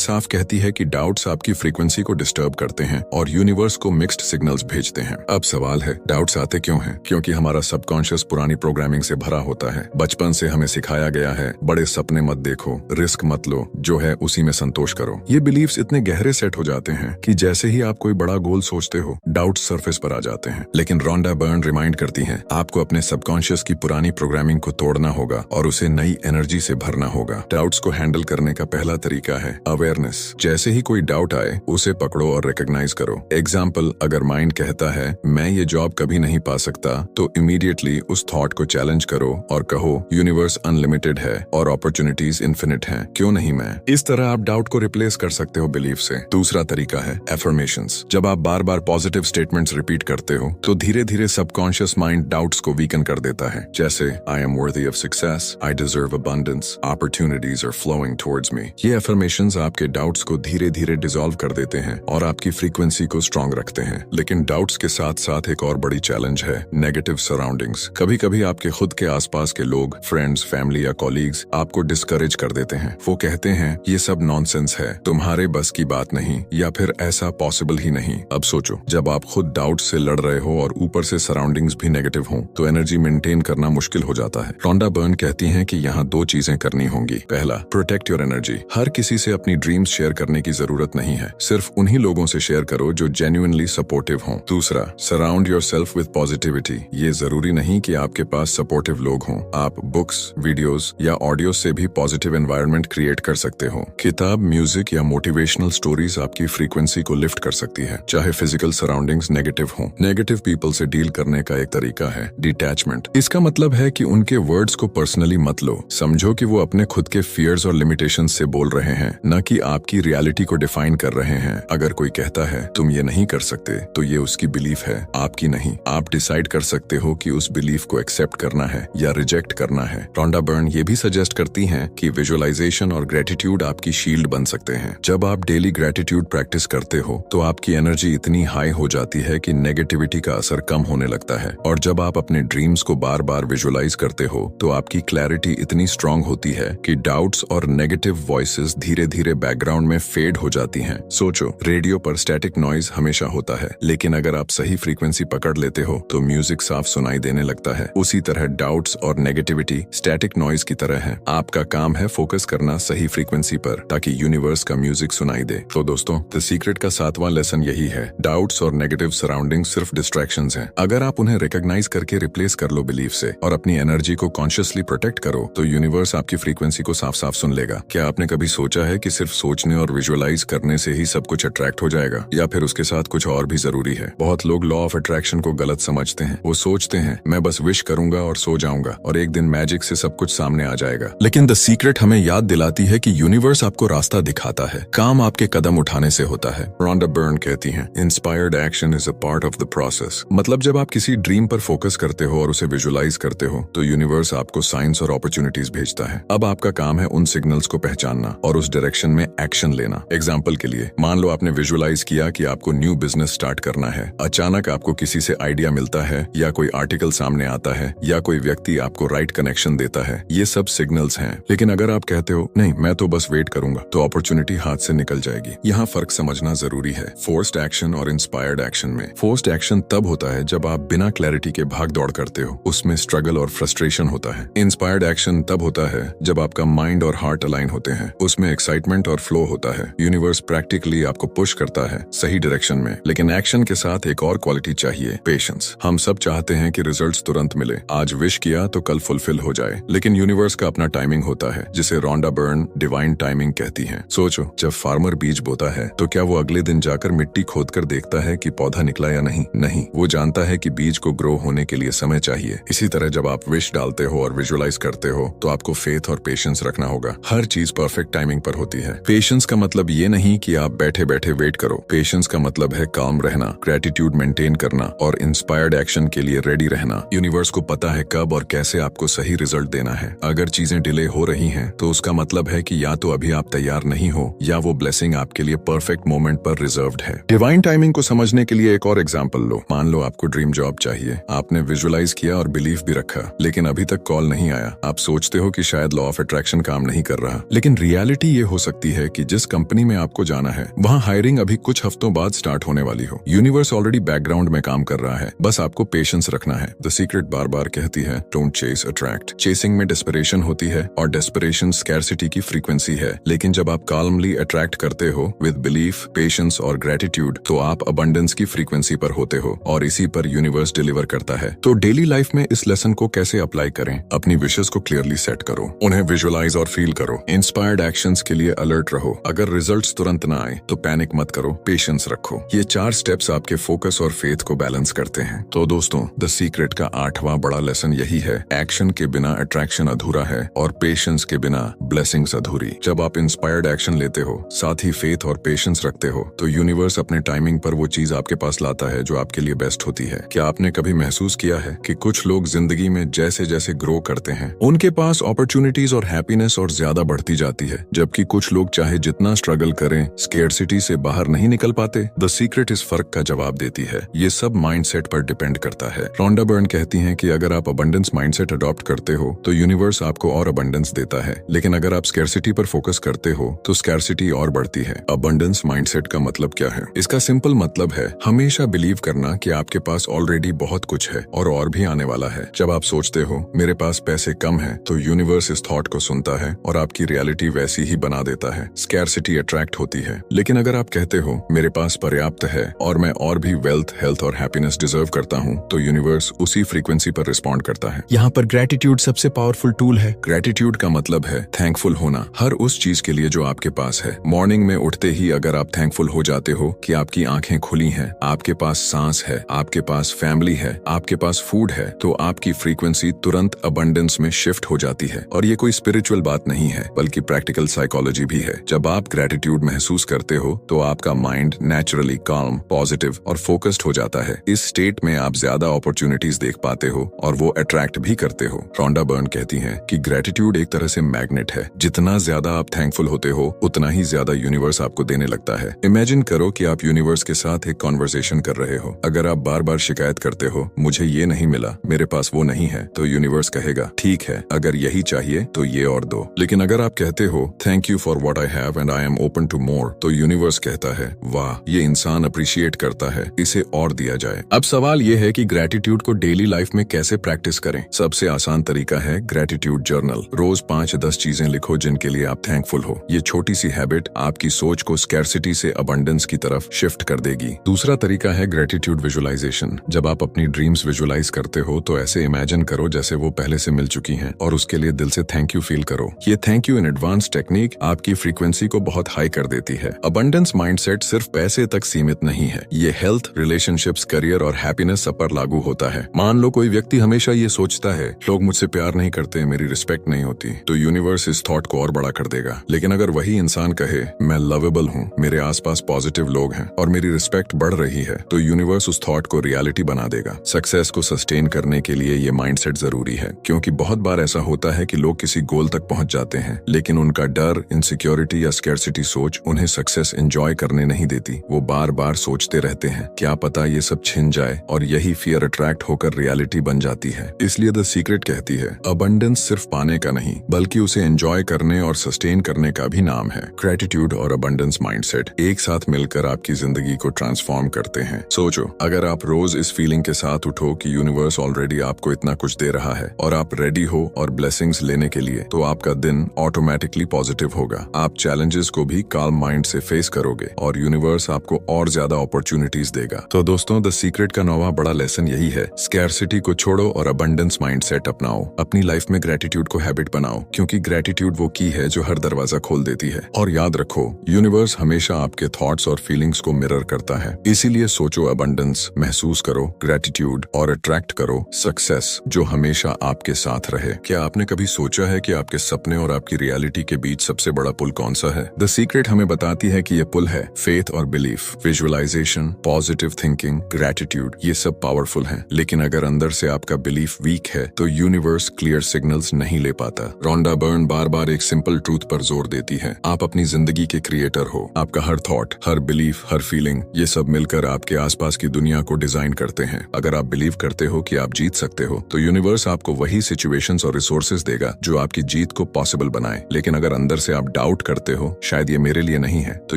साफ कहती है कि डाउट्स आपकी फ्रीक्वेंसी को डिस्टर्ब करते हैं और यूनिवर्स को मिक्स्ड सिग्नल्स भेजते हैं। अब सवाल है, डाउट्स आते क्यों हैं? क्योंकि हमारा सबकॉन्शियस पुरानी प्रोग्रामिंग से भरा होता है। बचपन से हमें सिखाया गया है, बड़े सपने मत देखो, रिस्क मत लो, जो है उसी में संतोष करो। ये बिलीव्स इतने गहरे सेट हो जाते हैं कि जैसे ही आप कोई बड़ा गोल सोचते हो, डाउट्स सरफेस पर आ जाते हैं। लेकिन रोंडा बर्न रिमाइंड करती हैं, आपको अपने सबकॉन्शियस की पुरानी प्रोग्रामिंग को तोड़ना होगा और उसे नई एनर्जी से भरना होगा। डाउट्स को हैंडल करने का पहला तरीका है अवेयरनेस। जैसे ही कोई डाउट आए, उसे पकड़ो और रिकॉग्नाइज करो। एग्जाम्पल, अगर माइंड कहता है मैं ये जॉब कभी नहीं पा सकता, तो इमीडिएटली उस थॉट को चैलेंज करो और कहो यूनिवर्स अनलिमिटेड है और अपॉर्चुनिटीज इन्फिनिट हैं, क्यों नहीं मैं? इस तरह आप डाउट को रिप्लेस कर सकते हो बिलीफ से। दूसरा तरीका है एफर्मेशंस। जब आप बार बार पॉजिटिव स्टेटमेंट्स रिपीट करते हो, तो धीरे धीरे सबकॉन्शियस माइंड डाउट्स को वीकन कर देता है। जैसे I am worthy of success, I deserve abundance, opportunities are flowing towards me. ये एफर्मेशंस आपके डाउट्स को धीरे धीरे डिसॉल्व कर देते हैं और आपकी फ्रीक्वेंसी को स्ट्रॉन्ग रखते हैं। लेकिन डाउट्स के साथ साथ एक और बड़ी चैलेंज है नेगेटिव सराउंडिंग्स। कभी कभी आपके खुद के आसपास के लोग, फ्रेंड्स, फैमिली या कॉलीग्स आपको डिस्करेज कर देते हैं। वो कहते हैं ये सब नॉनसेंस है, तुम्हारे बस की बात नहीं, या फिर ऐसा पॉसिबल ही नहीं। अब सोचो, जब आप खुद डाउट से लड़ रहे हो और ऊपर से सराउंडिंग्स भी नेगेटिव हो, तो एनर्जी मेंटेन करना मुश्किल हो जाता है। रोंडा बर्न कहती हैं कि यहाँ दो चीजें करनी होंगी। पहला, प्रोटेक्ट योर एनर्जी। हर किसी से अपनी ड्रीम्स शेयर करने की जरूरत नहीं है, सिर्फ उन्हीं लोगों से शेयर करो जो जेन्युइनली सपोर्टिव हों। दूसरा, सराउंड योरसेल्फ विद पॉजिटिविटी। ये जरूरी नहीं कि आपके पास सपोर्टिव लोग हों, आप बुक्स, वीडियोस या ऑडियो से भी पॉजिटिव एनवायरनमेंट क्रिएट कर सकते हो। किताब, म्यूजिक या मोटिवेशनल स्टोरीज आपकी फ्रीक्वेंसी को लिफ्ट कर सकती है, चाहे फिजिकल सराउंडिंग्स नेगेटिव हो। नेगेटिव पीपल से डील करने का एक तरीका है डिटैचमेंट। इसका मतलब है कि उनके वर्ड्स को पर्सनली मत लो। समझो कि वो अपने खुद के फियर्स और लिमिटेशंस से बोल रहे हैं, न कि आपकी रियलिटी को डिफाइन कर रहे हैं। अगर कोई कहता है तुम ये नहीं कर सकते, तो ये उसकी बिलीफ है, आपकी नहीं। आप डिसाइड कर सकते हो कि उस बिलीफ को एक्सेप्ट करना है या रिजेक्ट करना है। रोंडा बर्न ये भी सजेस्ट करती हैं कि विजुअलाइजेशन और ग्रेटिट्यूड आपकी शील्ड बन सकते हैं। जब आप डेली ग्रेटिट्यूड प्रैक्टिस करते हो, तो आपकी एनर्जी इतनी हाई हो जाती है कि नेगेटिविटी का असर कम होने लगता है। और जब आप अपने ड्रीम्स को बार बार विजुअलाइज करते हो, तो आपकी क्लैरिटी इतनी स्ट्रांग होती है कि डाउट्स और नेगेटिव वॉइसेस धीरे धीरे बैकग्राउंड में फेड हो जाती हैं। सोचो, रेडियो पर स्टैटिक नॉइज हमेशा होता है, लेकिन अगर आप सही फ्रीक्वेंसी पकड़ लेते हो, तो म्यूजिक साफ सुनाई देने लगता है। उसी तरह डाउट्स और नेगेटिविटी स्टैटिक नॉइज की तरह है। आपका काम है फोकस करना सही फ्रीक्वेंसी पर, ताकि यूनिवर्स का म्यूजिक सुनाई दे। तो दोस्तों, द सीक्रेट का 7वां लेसन यही है, डाउट्स और नेगेटिव सराउंडिंग सिर्फ डिस्ट्रैक्शंस हैं। अगर आप उन्हें रिकॉग्नाइज करके रिप्लेस कर लो बिलीफ से और अपनी एनर्जी को कॉन्शियसली प्रोटेक्ट करो, तो यूनिवर्स आपकी फ्रीक्वेंसी को साफ साफ सुन लेगा। क्या आपने कभी सोचा है कि सिर्फ सोचने और विजुअलाइज करने से ही सब कुछ अट्रैक्ट हो जाएगा, या फिर उसके साथ कुछ और भी जरूरी है? बहुत लोग लॉ ऑफ अट्रैक्शन को गलत समझते हैं। वो सोचते हैं मैं बस विश करूंगा और सो जाऊंगा और एक दिन मैजिक से सब कुछ सामने आ जाएगा। लेकिन द सीक्रेट हमें याद दिलाती है कि यूनिवर्स आपको रास्ता दिखाता है, काम आपके कदम उठाने से होता है। रोंडा बर्न कहती हैं, inspired action is a part of the process. मतलब जब आप किसी ड्रीम पर फोकस करते हो और उसे विजुअलाइज करते हो, तो यूनिवर्स आपको साइंस और अपॉर्चुनिटीज भेजता है। अब आपका काम है उन सिग्नल्स को पहचानना और उस डायरेक्शन में एक्शन लेना। एग्जाम्पल के लिए, मान लो आपने विजुअलाइज किया कि आपको न्यू बिजनेस स्टार्ट करना है। अचानक आपको किसी से आइडिया मिलता है, या कोई आर्टिकल सामने आता है, या कोई व्यक्ति आपको राइट कनेक्शन देता है। ये सब सिग्नल्स हैं। लेकिन अगर आप कहते हो नहीं, मैं तो बस वेट करूंगा, तो अपॉर्चुनिटी हाथ से निकल जाएगी। यहाँ फर्क समझना जरूरी है फोर्स्ड एक्शन और इंस्पायर्ड एक्शन में। फोर्स्ड एक्शन तब होता है जब आप बिना क्लैरिटी के भाग दौड़ करते हो, उसमें स्ट्रगल और फ्रस्ट्रेशन होता है। इंस्पायर्ड एक्शन तब होता है जब आपका माइंड और हार्ट अलाइन होते हैं, उसमें एक्साइटमेंट और फ्लो होता है। यूनिवर्स प्रैक्टिकली आपको पुश करता है सही डायरेक्शन में। लेकिन एक्शन के साथ एक और क्वालिटी चाहिए, पेशेंस। हम सब चाहते हैं कि रिजल्ट्स तुरंत मिले, आज विश किया तो कल फुलफिल हो जाए, लेकिन यूनिवर्स का अपना टाइमिंग होता है, जिसे रोंडा बर्न डिवाइन टाइमिंग कहती है। सोचो, जब फार्मर बीज बोता है, तो क्या वो अगले दिन जाकर मिट्टी खोदकर देखता है कि पौधा निकला या नहीं? नहीं, वो जानता है कि बीज को ग्रो होने के लिए समय चाहिए। इसी तरह जब आप विश डालते हो और विजुअलाइज करते हो, तो आपको फेथ और पेशेंस रखना होगा। हर चीज परफेक्ट टाइमिंग पर होती है। पेशेंस का मतलब ये नहीं कि आप बैठे बैठे वेट करो। पेशेंस का मतलब है काम रहना, ग्रेटिट्यूड मेंटेन करना और इंस्पायर्ड एक्शन के लिए रेडी रहना। यूनिवर्स को पता है कब और कैसे आपको सही रिजल्ट देना है। अगर चीजें डिले हो रही हैं, तो उसका मतलब है कि या तो अभी आप तैयार नहीं हो, या वो ब्लेसिंग आपके लिए परफेक्ट मोमेंट पर रिजर्व्ड है। डिवाइन टाइमिंग को समझने के लिए एक और एग्जांपल लो। मान लो आपको ड्रीम जॉब चाहिए, आपने विजुअलाइज किया और बिलीफ भी रखा, लेकिन अभी तक कॉल नहीं आया। गया। आप सोचते हो कि शायद लॉ ऑफ अट्रैक्शन काम नहीं कर रहा, लेकिन रियलिटी ये हो सकती है कि जिस कंपनी में आपको जाना है वहाँ हायरिंग अभी कुछ हफ्तों बाद स्टार्ट होने वाली हो। यूनिवर्स ऑलरेडी बैकग्राउंड में काम कर रहा है, बस आपको पेशेंस रखना है। द सीक्रेट बार बार कहती है डोंट चेस अट्रैक्ट। चेसिंग में डेस्परेशन होती है और डेस्परेशन स्कैरसिटी की फ्रीक्वेंसी है, लेकिन जब आप काल्मली अट्रैक्ट करते हो विद बिलीफ, पेशेंस और ग्रेटिट्यूड तो आप अबंडेंस की फ्रीक्वेंसी पर होते हो और इसी पर यूनिवर्स डिलीवर करता है। तो डेली लाइफ में इस लेसन को कैसे अप्लाई करें? अपनी विशेस को क्लियरली सेट करो, उन्हें विजुअलाइज और फील करो। इंस्पायर्ड एक्शंस के लिए अलर्ट रहो। अगर रिजल्ट्स तुरंत ना आए तो पैनिक मत करो, पेशेंस रखो। ये 4 स्टेप्स आपके फोकस और फेथ को बैलेंस करते हैं। तो दोस्तों, द सीक्रेट का 8वां बड़ा लेसन यही है, एक्शन के बिना अट्रैक्शन अधूरा है और पेशेंस के बिना ब्लेसिंग्स अधूरी। जब आप इंस्पायर्ड एक्शन लेते हो, साथ ही फेथ और पेशेंस रखते हो, तो यूनिवर्स अपने टाइमिंग पर वो चीज आपके पास लाता है जो आपके लिए बेस्ट होती है। क्या आपने कभी महसूस किया है कि कुछ लोग जिंदगी में जैसे जैसे ग्रो करते हैं उनके पास अपॉर्चुनिटीज और हैप्पीनेस और ज्यादा बढ़ती जाती है, जबकि कुछ लोग चाहे जितना स्ट्रगल करें स्केर्सिटी से बाहर नहीं निकल पाते? द सीक्रेट इस फर्क का जवाब देती है। ये सब माइंडसेट पर डिपेंड करता है। रोंडा बर्न कहती हैं कि अगर आप अबंडेंस माइंडसेट अडॉप्ट करते हो तो यूनिवर्स आपको और अबंडेंस देता है, लेकिन अगर आप स्केर्सिटी पर फोकस करते हो तो स्केर्सिटी और बढ़ती है। अबंडेंस माइंडसेट का मतलब क्या है? इसका सिंपल मतलब है हमेशा बिलीव करना कि आपके पास ऑलरेडी बहुत कुछ है और भी आने वाला है। जब आप सोचते हो मेरे पास पैसे कम है तो यूनिवर्स इस थॉट को सुनता है और आपकी रियलिटी वैसी ही बना देता है। स्केर्सिटी अट्रैक्ट होती है। लेकिन अगर आप कहते हो मेरे पास पर्याप्त है और मैं और भी वेल्थ, हेल्थ और हैप्पीनेस डिजर्व करता हूँ, तो यूनिवर्स उसी फ्रीक्वेंसी पर रिस्पॉन्ड करता है। यहाँ पर ग्रेटिट्यूड सबसे पावरफुल टूल है। ग्रेटिट्यूड का मतलब है थैंकफुल होना हर उस चीज के लिए जो आपके पास है। मॉर्निंग में उठते ही अगर आप थैंकफुल हो जाते हो कि आपकी आंखें खुली हैं, आपके पास सांस है, आपके पास फैमिली है, आपके पास फूड है, तो आपकी फ्रीक्वेंसी तुरंत अबंडेंस में शिफ्ट हो जाती है। और ये कोई स्पिरिचुअल बात नहीं है, बल्कि प्रैक्टिकल साइकोलॉजी भी है। जब आप ग्रेटिट्यूड महसूस करते हो तो आपका माइंड नेचुरली काल्म, पॉजिटिव और फोकस्ड हो जाता है। इस स्टेट में आप ज्यादा अपॉर्चुनिटीज देख पाते हो और वो अट्रैक्ट भी करते हो। रोंडा बर्न कहती हैं कि ग्रेटिट्यूड एक तरह से मैग्नेट है। जितना ज्यादा आप थैंकफुल होते हो उतना ही ज्यादा यूनिवर्स आपको देने लगता है। इमेजिन करो कि आप यूनिवर्स के साथ एक कॉन्वर्सेशन कर रहे हो। अगर आप बार बार शिकायत करते हो मुझे ये नहीं मिला, मेरे पास वो नहीं है, तो यूनिवर्स कहेगा ठीक है, अगर यही चाहिए तो ये और दो। लेकिन अगर आप कहते हो thank you for what I have and I am open to more, तो यूनिवर्स कहता है वाह, ये इंसान अप्रिशिएट करता है, इसे और दिया जाए। अब सवाल ये है कि ग्रेटिट्यूड को डेली लाइफ में कैसे प्रैक्टिस करें। सबसे आसान तरीका है ग्रेटिट्यूड जर्नल। रोज 5-10 चीजें लिखो जिनके लिए आप थैंकफुल हो। ये छोटी सी हैबिट आपकी सोच को स्कैर्सिटी से अबंडेंस की तरफ शिफ्ट कर देगी। दूसरा तरीका है ग्रेटिट्यूड विजुअलाइजेशन। जब आप अपनी ड्रीम्स विजुअलाइज करते हो तो ऐसे इमेजिन करो जैसे वो पहले से मिल चुकी हैं और उसके लिए दिल से थैंक यू फील करो। ये thank you in advance technique आपकी फ्रीक्वेंसी को बहुत हाई कर देती है। अबंडेंस माइंडसेट सिर्फ पैसे तक सीमित नहीं है, ये हेल्थ, रिलेशनशिप्स, करियर और हैप्पीनेस सब पर लागू होता है। मान लो कोई व्यक्ति हमेशा ये सोचता है लोग मुझसे प्यार नहीं करते, मेरी रिस्पेक्ट नहीं होती, तो यूनिवर्स इस थॉट को और बड़ा कर देगा। लेकिन अगर वही इंसान कहे मैं लवेबल हूँ, मेरे आसपास पॉजिटिव लोग हैं और मेरी रिस्पेक्ट बढ़ रही है, तो यूनिवर्स उस थॉट को रियलिटी बना देगा। सक्सेस को सस्टेन करने के लिए ये माइंडसेट जरूरी है, क्योंकि बहुत बार ऐसा होता है कि लोग किसी गोल तक पहुंच जाते हैं लेकिन उनका डर, इनसिक्योरिटी या स्कैर्सिटी सोच उन्हें सक्सेस एंजॉय करने नहीं देती। वो बार बार सोचते रहते हैं क्या पता ये सब छिन जाए, और यही फियर अट्रैक्ट होकर रियलिटी बन जाती है। इसलिए द सीक्रेट कहती है अबंडेंस सिर्फ पाने का नहीं बल्कि उसे एंजॉय करने और सस्टेन करने का भी नाम है। ग्रेटिट्यूड और अबंडेंस माइंडसेट एक साथ मिलकर आपकी जिंदगी को ट्रांसफॉर्म करते हैं। सोचो, अगर आप रोज इस फीलिंग के साथ उठो कि यूनिवर्स ऑलरेडी आपको इतना कुछ दे रहा है और आप रेडी हो और ब्लेसिंग्स लेने के लिए, तो आपका दिन ऑटोमेटिकली पॉजिटिव होगा। आप चैलेंजेस को भी काल्म माइंड से फेस करोगे और यूनिवर्स आपको और ज्यादा अपॉर्चुनिटीज देगा। तो दोस्तों, द सीक्रेट का 9वां बड़ा लेसन यही है, स्कैर्सिटी को छोड़ो और अबंडेंस माइंडसेट अपनाओ। अपनी लाइफ में ग्रेटिट्यूड को हैबिट बनाओ, क्योंकि ग्रेटिट्यूड वो की है जो हर दरवाजा खोल देती है। और याद रखो, यूनिवर्स हमेशा आपके थॉट्स और फीलिंग्स को मिरर करता है। इसीलिए सोचो अबंडेंस, महसूस करो ग्रेटिट्यूड और अट्रैक्ट करो सक्सेस जो हमेशा आपके साथ रहे। क्या आपने कभी सोचा है कि आपके सपने और आपकी रियलिटी के बीच सबसे बड़ा पुल कौन सा है? द सीक्रेट हमें बताती है कि ये पुल है फेथ और belief, visualisation, positive thinking, gratitude. ये सब पावरफुल हैं, लेकिन अगर अंदर से आपका बिलीफ वीक है तो यूनिवर्स क्लियर सिग्नल्स नहीं ले पाता। रोंडा बर्न बार बार एक सिंपल ट्रूथ पर जोर देती है, आप अपनी जिंदगी के क्रिएटर हो। आपका हर थॉट, हर बिलीफ, हर फीलिंग, ये सब मिलकर आपके आसपास की दुनिया को डिजाइन करते हैं। अगर आप बिलीव करते हो कि आप जीत सकते हो तो यूनिवर्स आपको वही सिचुएशन मोटिवेशंस और रिसोर्सेज देगा जो आपकी जीत को पॉसिबल बनाए। लेकिन अगर अंदर से आप डाउट करते हो शायद ये मेरे लिए नहीं है, तो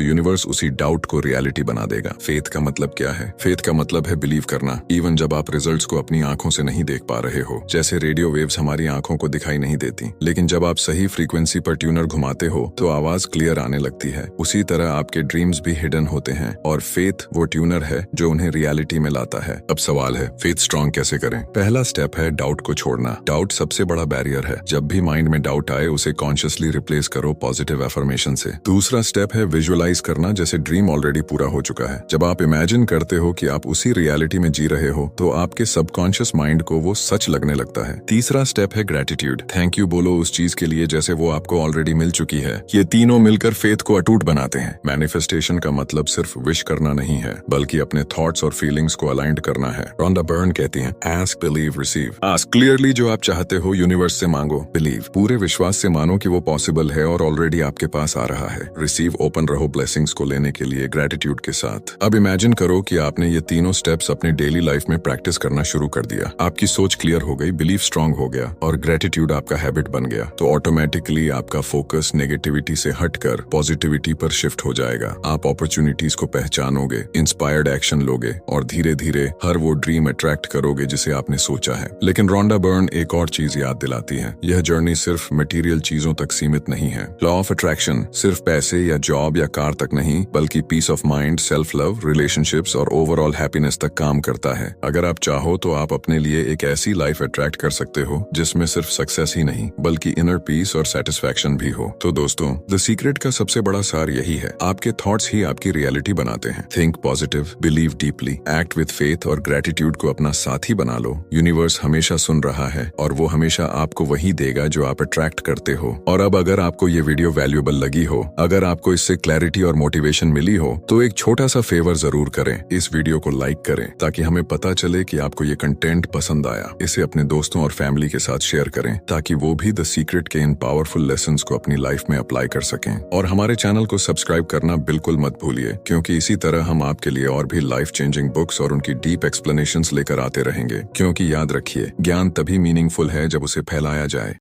यूनिवर्स उसी डाउट को रियलिटी बना देगा। फेथ का मतलब क्या है? फेथ का मतलब है बिलीव करना, इवन जब आप रिजल्ट्स को अपनी आंखों से नहीं देख पा रहे हो। जैसे रेडियो वेव्स हमारी आंखों को दिखाई नहीं देती, लेकिन जब आप सही फ्रीक्वेंसी पर ट्यूनर घुमाते हो तो आवाज क्लियर आने लगती है। उसी तरह आपके ड्रीम्स भी हिडन होते हैं और फेथ वो ट्यूनर है जो उन्हें रियलिटी में लाता है। अब सवाल है, फेथ स्ट्रॉन्ग कैसे करें? पहला स्टेप है डाउट को छोड़ना। डाउट सबसे बड़ा बैरियर है। जब भी माइंड में डाउट आए उसे कॉन्शियसली रिप्लेस करो पॉजिटिव एफर्मेशन से। दूसरा स्टेप है विजुअलाइज करना, जैसे ड्रीम ऑलरेडी पूरा हो चुका है। जब आप इमेजिन करते हो कि आप उसी रियलिटी में जी रहे हो तो आपके सबकॉन्शियस माइंड को वो सच लगने लगता है। तीसरा स्टेप है ग्रेटिट्यूड। थैंक यू बोलो उस चीज के लिए जैसे वो आपको ऑलरेडी मिल चुकी है। ये तीनों मिलकर फेथ को अटूट बनाते हैं। मैनिफेस्टेशन का मतलब सिर्फ विश करना नहीं है, बल्कि अपने थॉट्स और फीलिंग्स को अलाइंड करना है। रोंडा बर्न कहती हैं, ask, believe, receive. Ask clearly जो आप चाहते हो यूनिवर्स से मांगो। बिलीव पूरे विश्वास से मानो कि वो पॉसिबल है और ऑलरेडी आपके पास आ रहा है। रिसीव ओपन रहो ब्लेसिंग्स को लेने के लिए ग्रेटिट्यूड के साथ। अब इमेजिन करो कि आपने ये तीनों स्टेप्स अपनी डेली लाइफ में प्रैक्टिस करना शुरू कर दिया। आपकी सोच क्लियर हो गई, बिलीफ स्ट्रांग हो गया और ग्रेटिट्यूड आपका हैबिट बन गया, तो ऑटोमेटिकली आपका फोकस नेगेटिविटी से हटकर पॉजिटिविटी पर शिफ्ट हो जाएगा। आप अपॉर्चुनिटीज को पहचानोगे, इंस्पायर्ड एक्शन लोगे और धीरे धीरे हर वो ड्रीम अट्रैक्ट करोगे जिसे आपने सोचा है। लेकिन रोंडा बर्न एक और चीज याद दिलाती है, यह जर्नी सिर्फ मटेरियल चीजों तक सीमित नहीं है। लॉ ऑफ अट्रैक्शन सिर्फ पैसे या जॉब या कार तक नहीं, बल्कि peace of mind, self love, relationships और ओवरऑल हैप्पीनेस तक काम करता है। अगर आप चाहो तो आप अपने लिए एक ऐसी लाइफ अट्रैक्ट कर सकते हो जिसमें सिर्फ सक्सेस ही नहीं बल्कि इनर पीस और सेटिस्फैक्शन भी हो। तो दोस्तों, द सीक्रेट का सबसे बड़ा सार यही है, आपके थॉट्स ही आपकी रियलिटी बनाते हैं। Think positive, believe deeply, act with faith और ग्रेटिट्यूड को अपना साथी बना लो। यूनिवर्स हमेशा सुन रहा है और वो हमेशा आपको वही देगा जो आप अट्रैक्ट करते हो। और अब अगर आपको ये वीडियो वैल्यूएबल लगी हो, अगर आपको इससे क्लैरिटी और मोटिवेशन मिली हो, तो एक छोटा सा फेवर जरूर करें, इस वीडियो को लाइक करें ताकि हमें पता चले कि आपको ये कंटेंट पसंद आया। इसे अपने दोस्तों और फैमिली के साथ शेयर करें ताकि वो भी द सीक्रेट के इन पावरफुल लेसन्स को अपनी लाइफ में अप्लाई कर सकें। और हमारे चैनल को सब्सक्राइब करना बिल्कुल मत भूलिए, क्योंकि इसी तरह हम आपके लिए और भी लाइफ चेंजिंग बुक्स और उनकी डीप एक्सप्लेनेशंस लेकर आते रहेंगे। क्योंकि याद रखिए, ज्ञान तभी मीनिंगफुल है जब उसे फैलाया जाए।